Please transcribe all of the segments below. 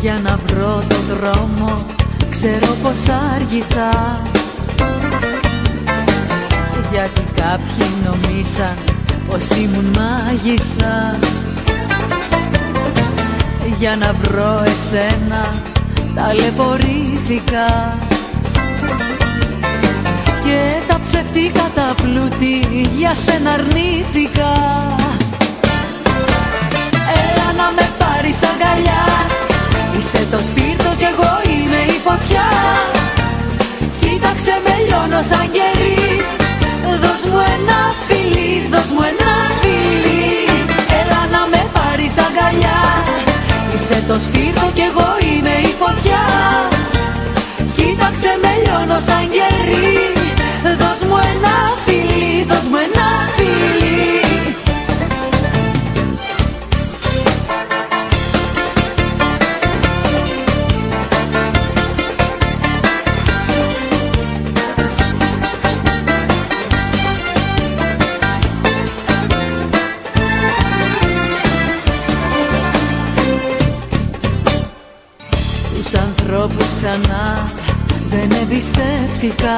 Για να βρω τον δρόμο, ξέρω πως άργησα, γιατί κάποιοι νομίσαν πως ήμουν μάγισσα. Για να βρω εσένα ταλαιπωρήθηκα και τα ψευτικά τα πλούτη για σένα αρνήθηκα. Έλα να με πάρεις αγκαλιά, είσαι το σπίρτο κι εγώ είμαι η φωτιά. Κοίταξε με, λιώνω σαν κερί, δώσ' μου ένα φιλί, δώσ' μου ένα φιλί. Έλα να με πάρεις αγκαλιά, είσαι το σπίρτο κι εγώ είμαι η φωτιά. Κοίταξε με, λιώνω σαν κερί, δώσ' μου ένα φιλί, δώσ' μου ένα φιλί. Τους ανθρώπους ξανά δεν εμπιστεύτηκα,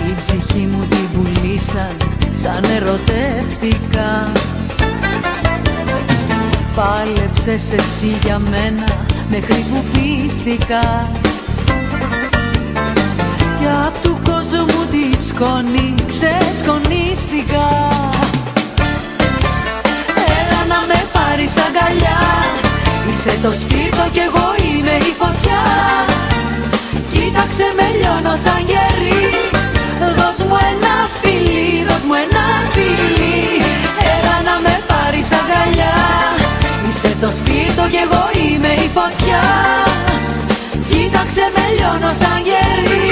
την ψυχή μου την πουλήσαν σαν ερωτεύτηκα. Πάλεψες εσύ για μένα μέχρι που πίστηκα, κι απ' του κόσμου τη σκόνη ξεσκονίστηκα. Έλα να με πάρεις αγκαλιά, είσαι το σπίρτο κι εγώ είμαι η φωτιά. Κοίταξε με, λιώνω σαν κερί, δώσ' μου ένα φιλί, δώσ' μου ένα φιλί. Έλα να με πάρεις αγκαλιά, είσαι το σπίρτο κι εγώ είμαι η φωτιά. Κοίταξε με, λιώνω σαν κερί,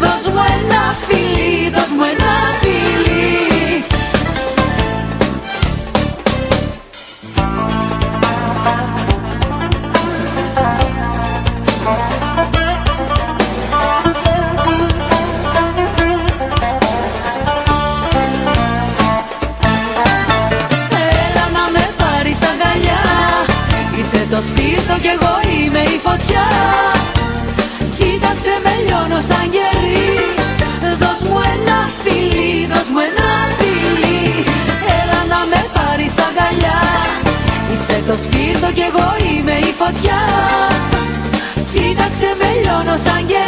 δώσ' μου ένα φιλί, δώσ' μου ένα φιλί. Είσαι το σπίρτο κι εγώ είμαι η φωτιά. Κοίταξε με, λιώνω σαν κερί, δώσ' μου ένα φιλί, δώσ' μου ένα φιλί. Έλα να με πάρεις αγκαλιά, είσαι το σπίρτο κι εγώ είμαι η φωτιά. Κοίταξε με, λιώνω σαν κερί,